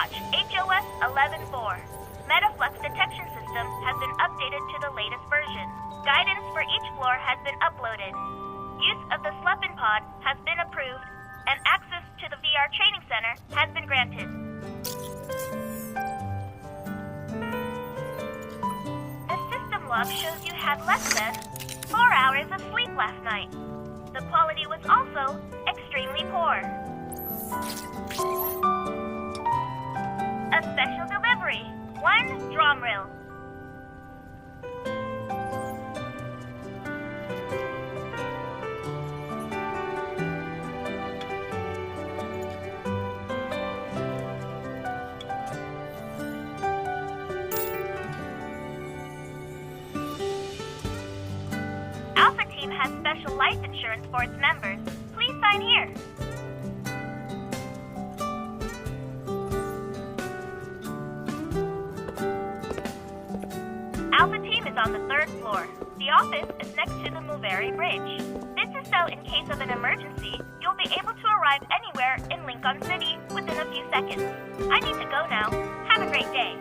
Watch HOS 11.4. Metaflux detection system has been updated to the latest version. Guidance for each floor has been uploaded. Use of the Sleepin' Pod has been approved, and access to the VR training center has been granted. The system log shows you had less than 4 hours of sleep last night. The quality was also extremely poor. A special delivery. 1 drum reel. Alpha Team has special life insurance for its members. Please sign here. Alpha Team is on the 3rd floor. The office is next to the Mulberry Bridge. This is so in case of an emergency, you'll be able to arrive anywhere in Lincoln City within a few seconds. I need to go now. Have a great day.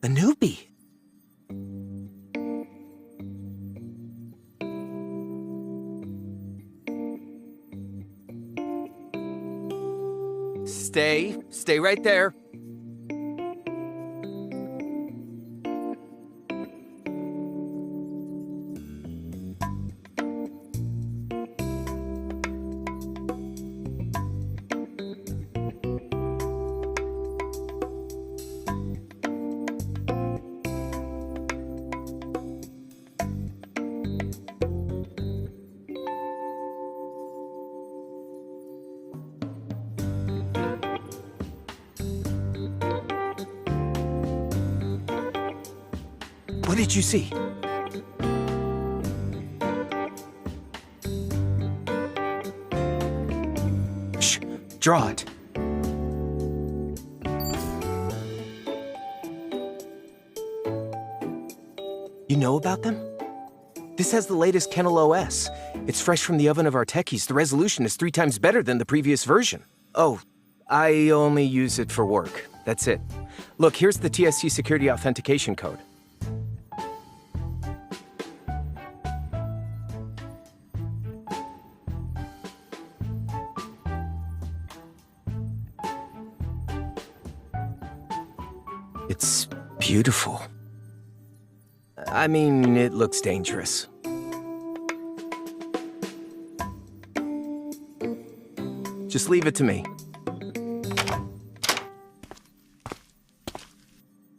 A newbie. Stay right there. What did you see? Shh, draw it. You know about them? This has the latest Kennel OS. It's fresh from the oven of our techies. The resolution is 3 times better than the previous version. Oh, I only use it for work. That's it. Look, here's the TSC security authentication code. It's beautiful. I mean, it looks dangerous. Just leave it to me.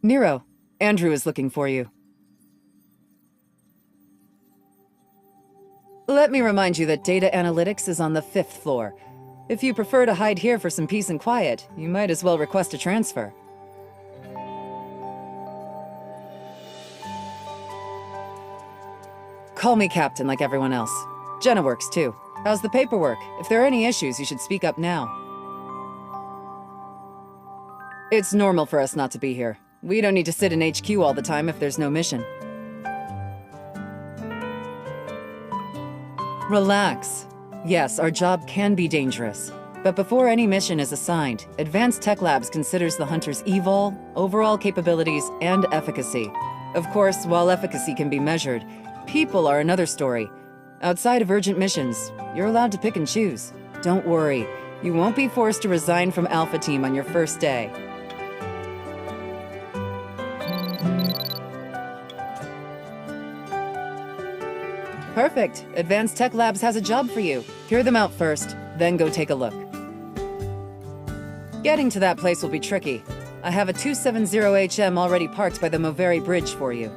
Nero, Andrew is looking for you. Let me remind you that data analytics is on the 5th floor. If you prefer to hide here for some peace and quiet, you might as well request a transfer. Call me Captain like everyone else. Jenna works too. How's the paperwork? If there are any issues, you should speak up now. It's normal for us not to be here. We don't need to sit in HQ all the time if there's no mission. Relax. Yes, our job can be dangerous. But before any mission is assigned, Advanced Tech Labs considers the hunter's evol, overall capabilities, and efficacy. Of course, while efficacy can be measured, people are another story. Outside of urgent missions, you're allowed to pick and choose. Don't worry, you won't be forced to resign from Alpha Team on your first day. Perfect. Advanced Tech Labs has a job for you. Hear them out first, then go take a look. Getting to that place will be tricky. I have a 270HM already parked by the Mulberry Bridge for you.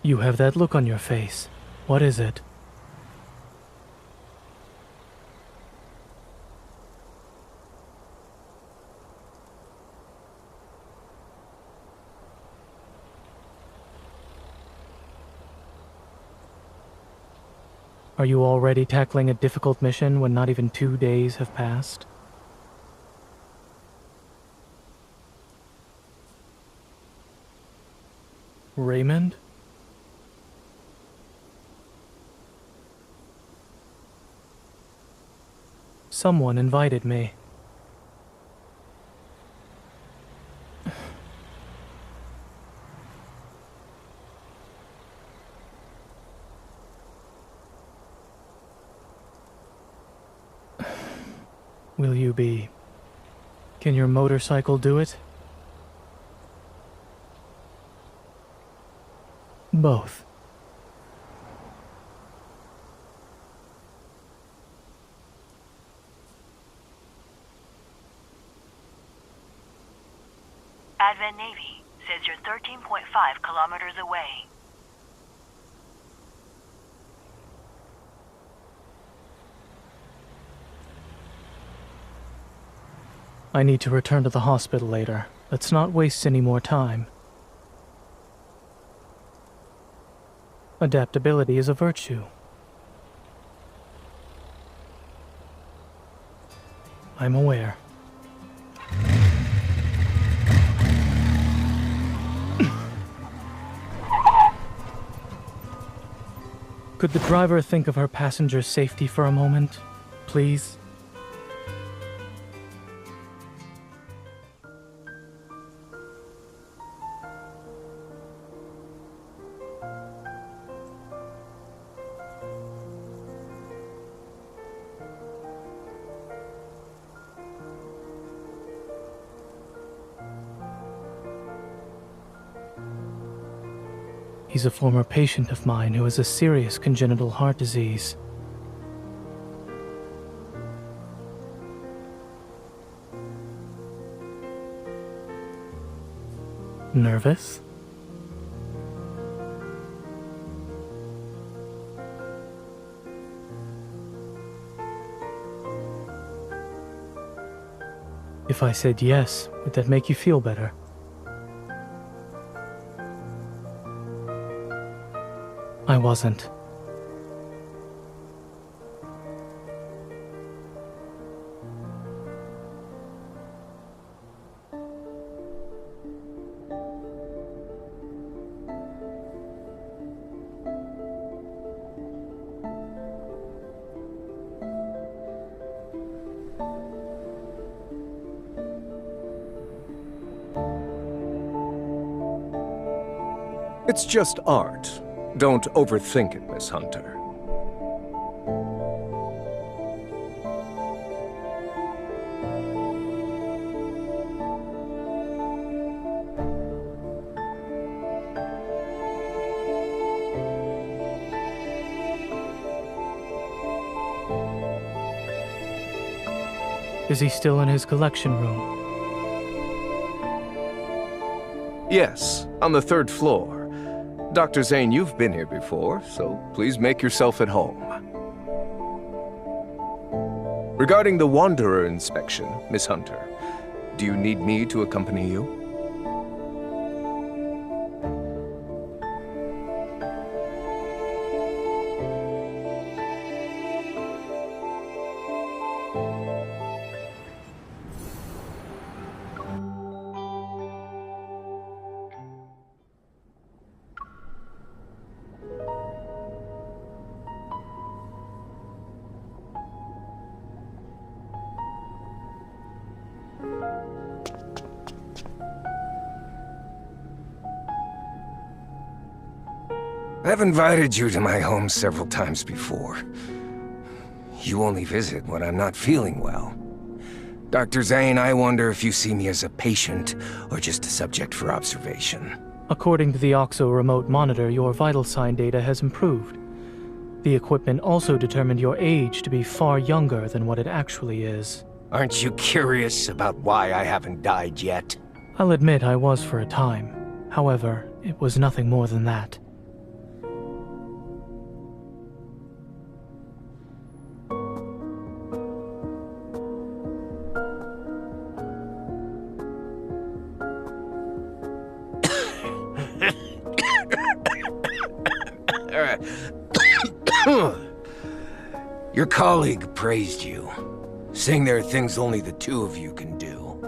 You have that look on your face. What is it? Are you already tackling a difficult mission when not even 2 days have passed? Raymond? Someone invited me. Will you be... Can your motorcycle do it? Both. Advent Navy says you're 13.5 kilometers away. I need to return to the hospital later. Let's not waste any more time. Adaptability is a virtue. I'm aware. Could the driver think of her passenger's safety for a moment, please? He's a former patient of mine who has a serious congenital heart disease. Nervous? If I said yes, would that make you feel better? I wasn't. It's just art. Don't overthink it, Miss Hunter. Is he still in his collection room? Yes, on the 3rd floor. Dr. Zane, you've been here before, so please make yourself at home. Regarding the Wanderer inspection, Miss Hunter, do you need me to accompany you? I've invited you to my home several times before. You only visit when I'm not feeling well. Dr. Zane, I wonder if you see me as a patient or just a subject for observation. According to the OXO remote monitor, your vital sign data has improved. The equipment also determined your age to be far younger than what it actually is. Aren't you curious about why I haven't died yet? I'll admit I was for a time. However, it was nothing more than that. Your colleague praised you, saying there are things only the two of you can do.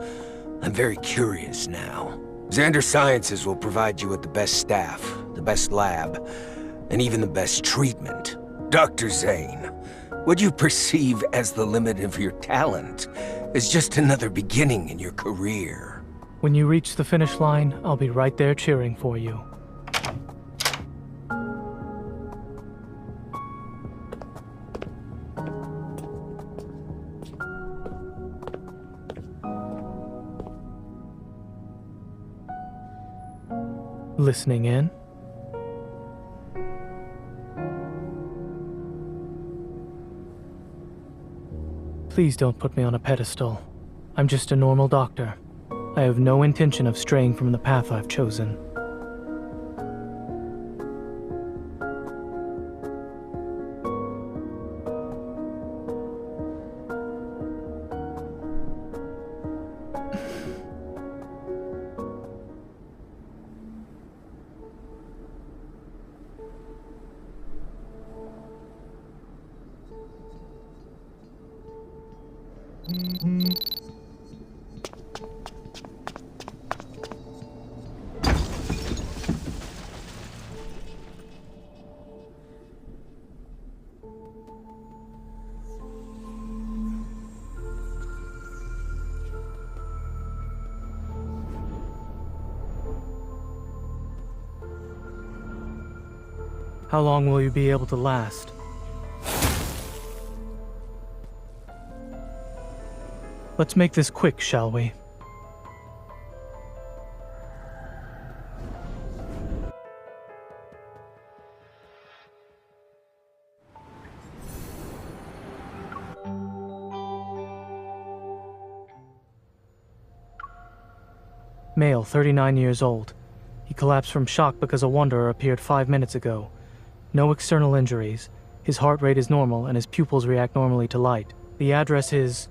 I'm very curious now. Xander Sciences will provide you with the best staff, the best lab, and even the best treatment. Dr. Zane, what you perceive as the limit of your talent is just another beginning in your career. When you reach the finish line, I'll be right there cheering for you. Listening in? Please don't put me on a pedestal. I'm just a normal doctor. I have no intention of straying from the path I've chosen. How long will you be able to last? Let's make this quick, shall we? Male, 39 years old. He collapsed from shock because a wanderer appeared 5 minutes ago. No external injuries. His heart rate is normal and his pupils react normally to light. The address is...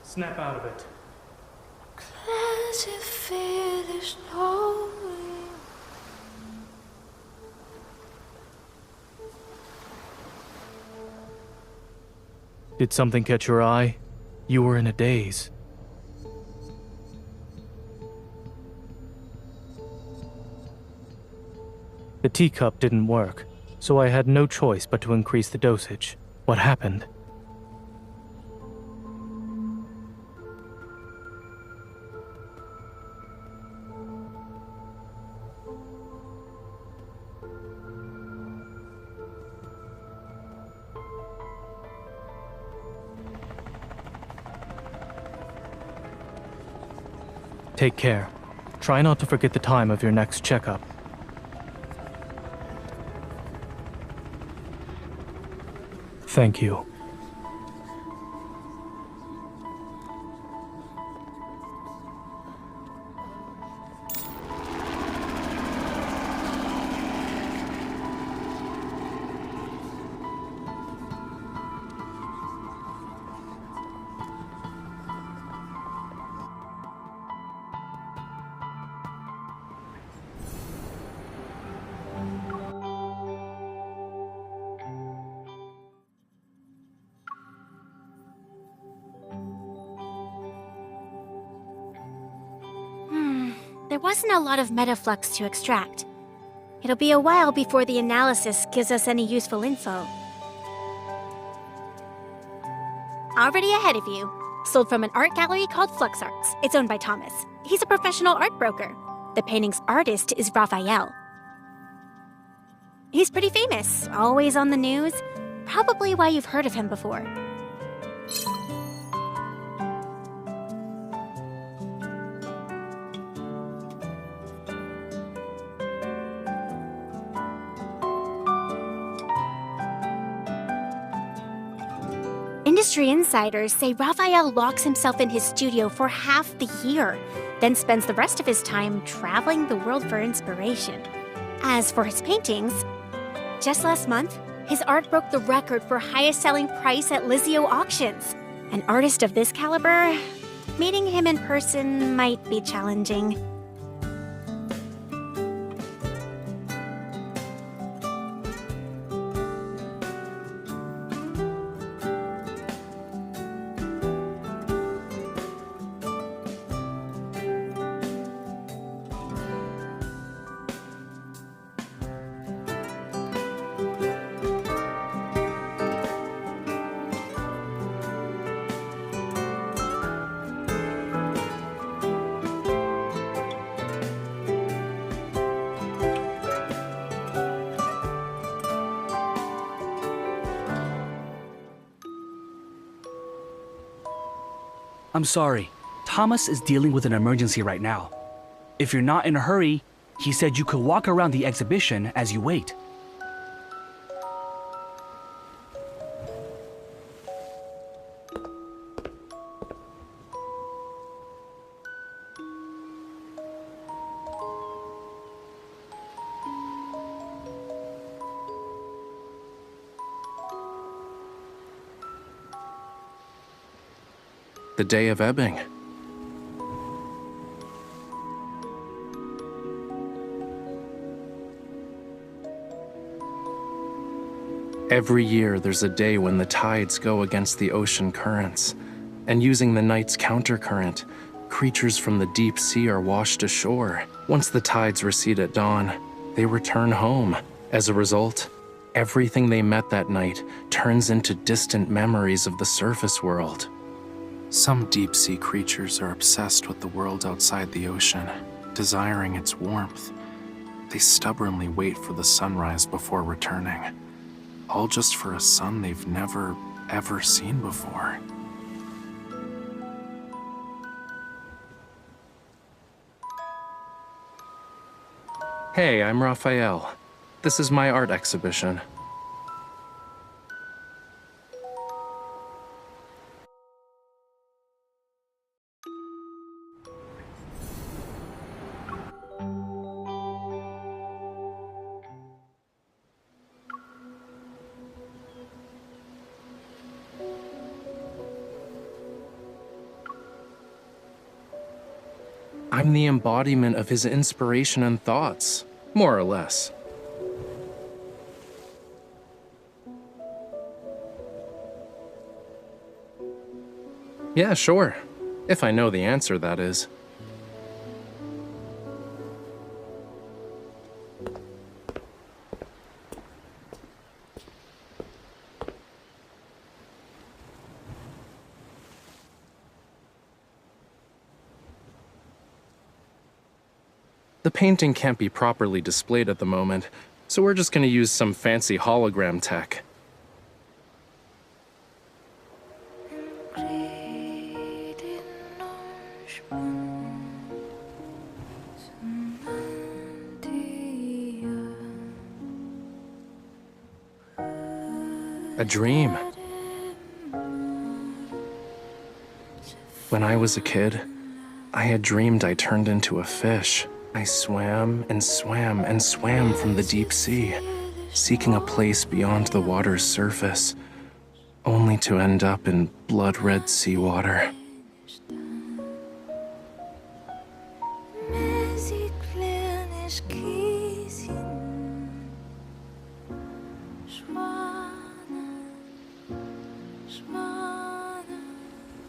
Snap out of it. Did something catch your eye? You were in a daze. The teacup didn't work, so I had no choice but to increase the dosage. What happened? Take care. Try not to forget the time of your next checkup. Thank you. there wasn't a lot of metaflux to extract. It'll be a while before the analysis gives us any useful info. Already ahead of you. Sold from an art gallery called Flux Arts. It's owned by Thomas. He's a professional art broker. The painting's artist is Raphael. He's pretty famous, always on the news. Probably why you've heard of him before. Industry insiders say Raphael locks himself in his studio for half the year, then spends the rest of his time traveling the world for inspiration. As for his paintings, just last month, his art broke the record for highest selling price at Lizio auctions. An artist of this caliber, meeting him in person might be challenging. I'm sorry. Thomas is dealing with an emergency right now. If you're not in a hurry, he said you could walk around the exhibition as you wait. The day of ebbing. Every year there's a day when the tides go against the ocean currents, and using the night's countercurrent, creatures from the deep sea are washed ashore. Once the tides recede at dawn, they return home. As a result, everything they met that night turns into distant memories of the surface world. Some deep-sea creatures are obsessed with the world outside the ocean, desiring its warmth. They stubbornly wait for the sunrise before returning, all just for a sun they've never, ever seen before. Hey, I'm Raphael. This is my art exhibition. I'm the embodiment of his inspiration and thoughts, more or less. Yeah, sure. If I know the answer, that is. The painting can't be properly displayed at the moment, so we're just going to use some fancy hologram tech. A dream. When I was a kid, I had dreamed I turned into a fish. I swam and swam and swam from the deep sea, seeking a place beyond the water's surface, only to end up in blood-red seawater.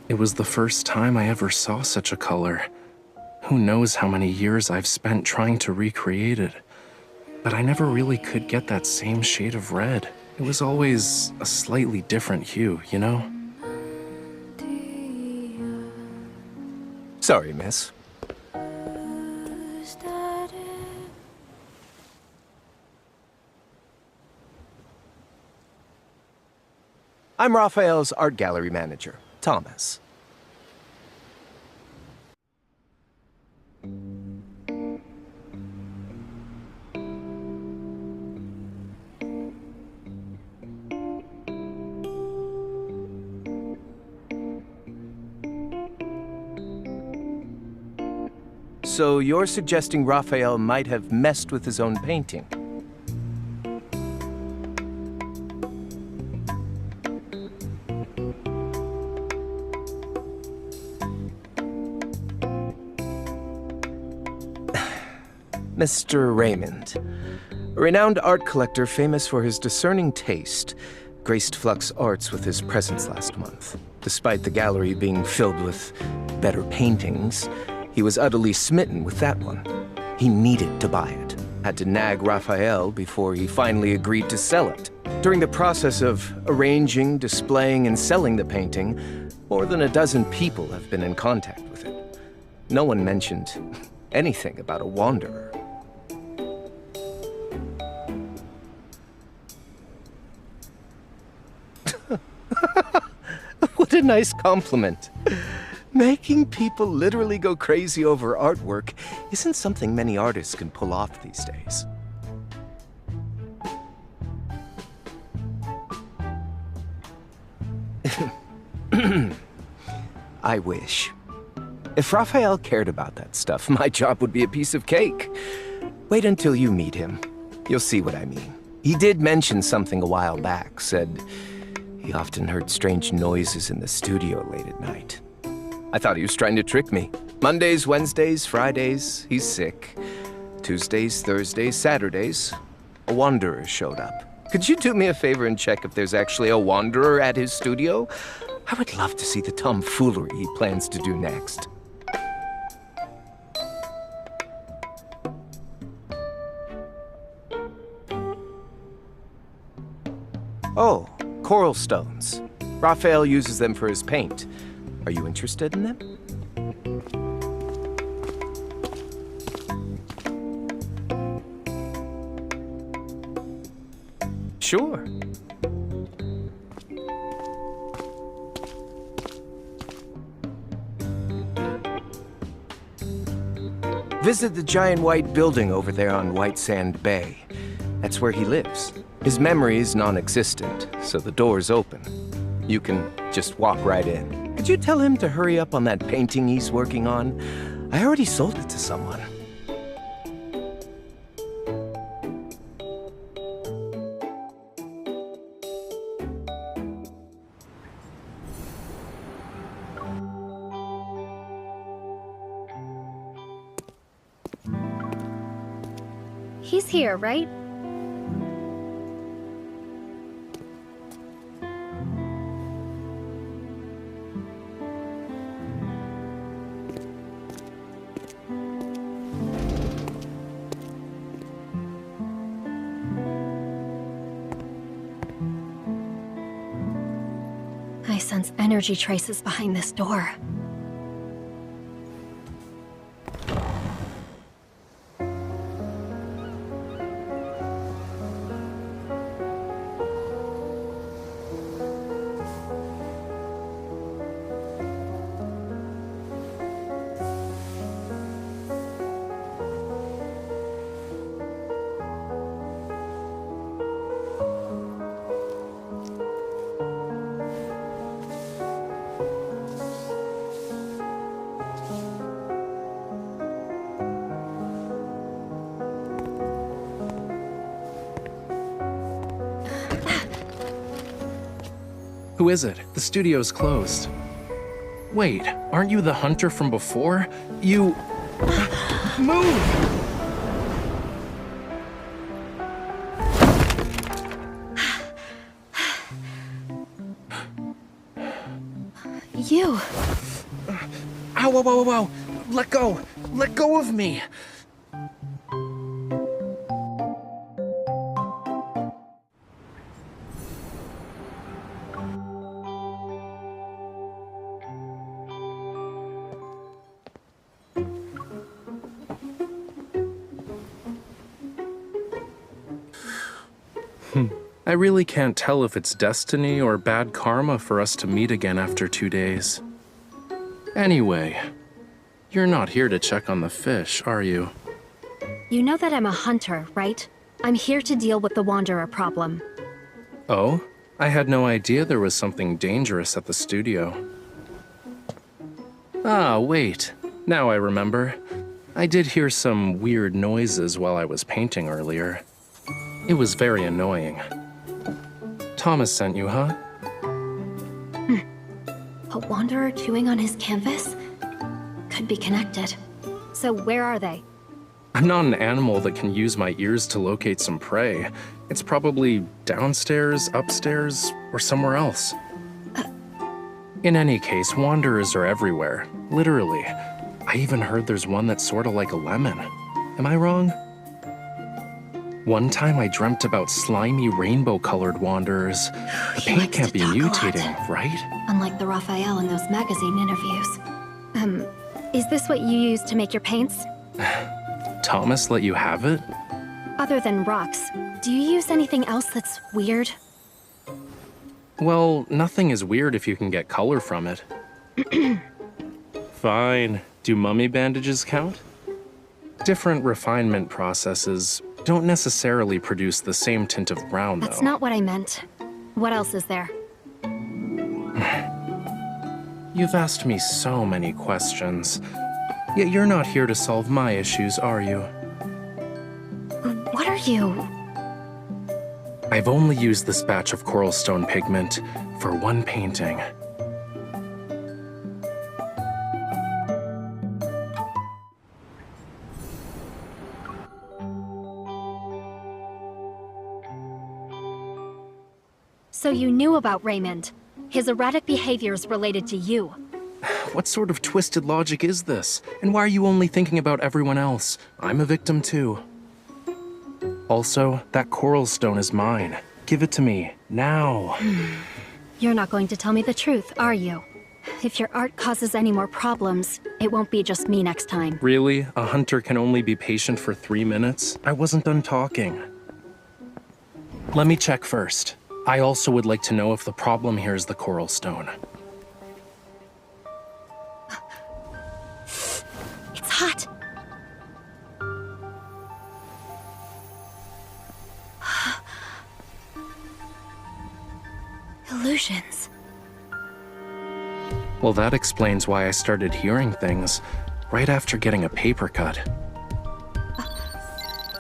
It was the first time I ever saw such a color. Who knows how many years I've spent trying to recreate it. But I never really could get that same shade of red. It was always a slightly different hue, you know? Sorry, miss. I'm Raphael's art gallery manager, Thomas. So you're suggesting Raphael might have messed with his own painting? Mr. Raymond, a renowned art collector famous for his discerning taste, graced Flux Arts with his presence last month. Despite the gallery being filled with better paintings, he was utterly smitten with that one. He needed to buy it, had to nag Raphael before he finally agreed to sell it. During the process of arranging, displaying, and selling the painting, more than a dozen people have been in contact with it. No one mentioned anything about a wanderer. What a nice compliment. Making people literally go crazy over artwork isn't something many artists can pull off these days. I wish. If Raphael cared about that stuff, my job would be a piece of cake. Wait until you meet him. You'll see what I mean. He did mention something a while back, said he often heard strange noises in the studio late at night. I thought he was trying to trick me. Mondays, Wednesdays, Fridays, he's sick. Tuesdays, Thursdays, Saturdays, a wanderer showed up. Could you do me a favor and check if there's actually a wanderer at his studio? I would love to see the tomfoolery he plans to do next. Oh, coral stones. Raphael uses them for his paint. Are you interested in them? Sure. Visit the giant white building over there on White Sand Bay. That's where he lives. His memory is non-existent, so the door's open. You can just walk right in. Could you tell him to hurry up on that painting he's working on? I already sold it to someone. He's here, right? I sense energy traces behind this door. Who is it? The studio's closed. Wait, aren't you the hunter from before? You... Move! You! Ow, ow, ow, ow, ow! Let go! Let go of me! I really can't tell if it's destiny or bad karma for us to meet again after 2 days. Anyway, you're not here to check on the fish, are you? You know that I'm a hunter, right? I'm here to deal with the Wanderer problem. Oh? I had no idea there was something dangerous at the studio. Ah, wait. Now I remember. I did hear some weird noises while I was painting earlier. It was very annoying. Thomas sent you, huh? A Wanderer chewing on his canvas? Could be connected. So where are they? I'm not an animal that can use my ears to locate some prey. It's probably downstairs, upstairs, or somewhere else. In any case, wanderers are everywhere. Literally. I even heard there's one that's sorta like a lemon. Am I wrong? One time I dreamt about slimy rainbow-colored wanderers. The paint can't be mutating, right? Unlike the Raphael in those magazine interviews. Is this what you use to make your paints? Thomas let you have it? Other than rocks, do you use anything else that's weird? Well, nothing is weird if you can get color from it. Fine. Do mummy bandages count? Different refinement processes don't necessarily produce the same tint of brown, though. That's not what I meant. What else is there? You've asked me so many questions. Yet you're not here to solve my issues, are you? What are you? I've only used this batch of coral stone pigment for one painting. So you knew about Raymond. His erratic behaviors related to you. What sort of twisted logic is this? And why are you only thinking about everyone else? I'm a victim too. Also, that coral stone is mine. Give it to me, now. You're not going to tell me the truth, are you? If your art causes any more problems, it won't be just me next time. Really? A hunter can only be patient for 3 minutes? I wasn't done talking. Let me check first. I also would like to know if the problem here is the coral stone. It's hot. Illusions. Well, that explains why I started hearing things right after getting a paper cut.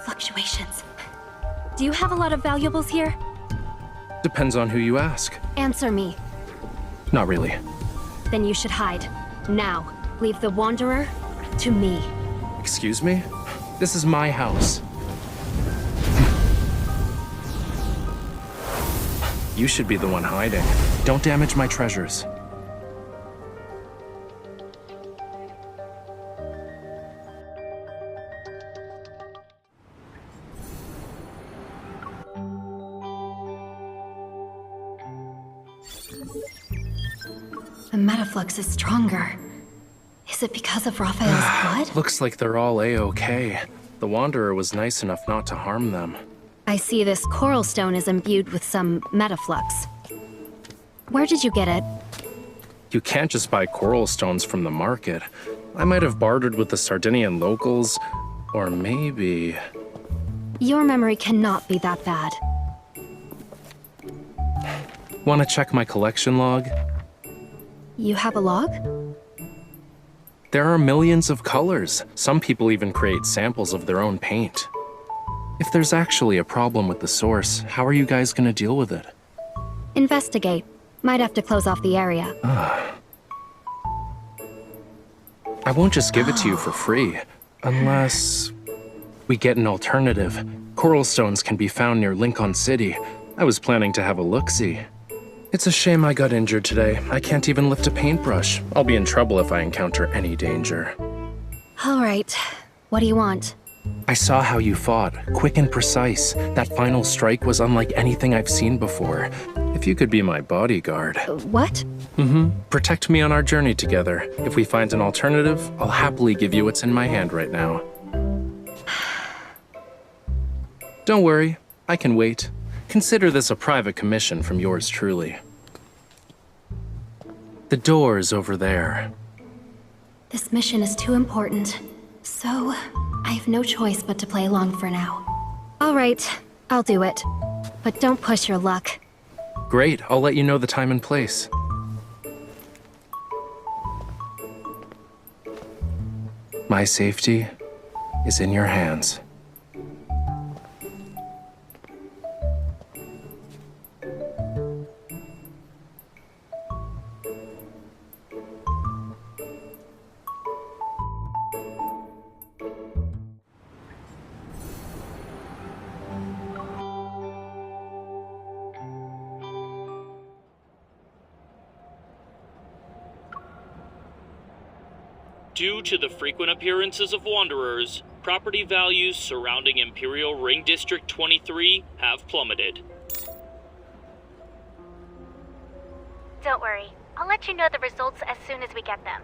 Fluctuations. Do you have a lot of valuables here? Depends on who you ask. Answer me. Not really. Then you should hide. Now, leave the Wanderer to me. Excuse me? This is my house. You should be the one hiding. Don't damage my treasures. The metaflux is stronger. Is it because of Raphael's blood? Looks like they're all A-okay. The Wanderer was nice enough not to harm them. I see this coral stone is imbued with some metaflux. Where did you get it? You can't just buy coral stones from the market. I might have bartered with the Sardinian locals, or maybe... Your memory cannot be that bad. Want to check my collection log? You have a log? There are millions of colors. Some people even create samples of their own paint. If there's actually a problem with the source, how are you guys gonna deal with it? Investigate. Might have to close off the area. I won't just give it to you for free, unless we get an alternative. Coral stones can be found near Lincoln City. I was planning to have a look-see. It's a shame I got injured today. I can't even lift a paintbrush. I'll be in trouble if I encounter any danger. All right. What do you want? I saw how you fought, quick and precise. That final strike was unlike anything I've seen before. If you could be my bodyguard. What? Protect me on our journey together. If we find an alternative, I'll happily give you what's in my hand right now. Don't worry, I can wait. Consider this a private commission from yours truly. The door's over there. This mission is too important. So, I have no choice but to play along for now. All right, I'll do it. But don't push your luck. Great, I'll let you know the time and place. My safety is in your hands. Due to the frequent appearances of wanderers, property values surrounding Imperial Ring District 23 have plummeted. Don't worry, I'll let you know the results as soon as we get them.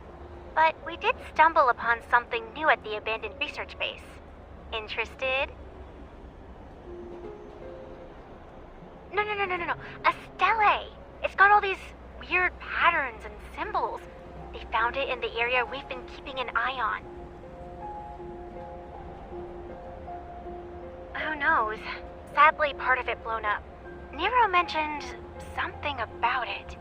But we did stumble upon something new at the abandoned research base. Interested? No. A stele! It's got all these weird patterns and symbols. They found it in the area we've been keeping an eye on. Who knows? Sadly, part of it blown up. Nero mentioned something about it.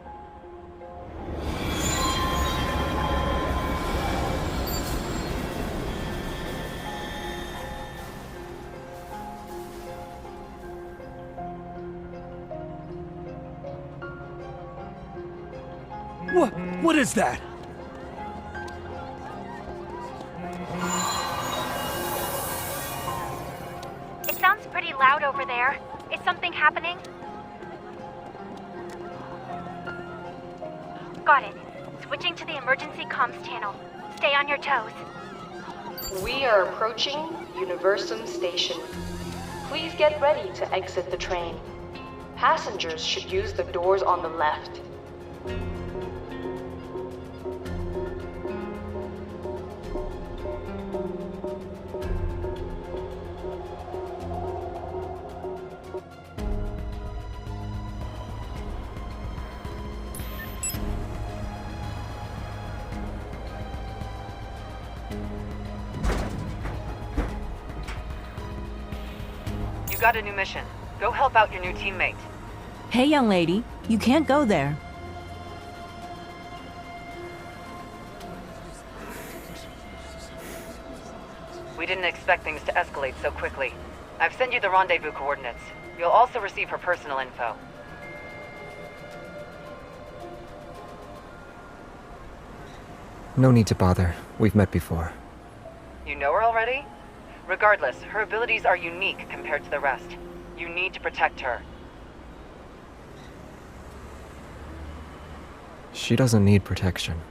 What is that? It sounds pretty loud over there. Is something happening? Got it. Switching to the emergency comms channel. Stay on your toes. We are approaching Universum Station. Please get ready to exit the train. Passengers should use the doors on the left. You got a new mission. Go help out your new teammate. Hey, young lady. You can't go there. We didn't expect things to escalate so quickly. I've sent you the rendezvous coordinates. You'll also receive her personal info. No need to bother. We've met before. You know her already? Regardless, her abilities are unique compared to the rest. You need to protect her. She doesn't need protection.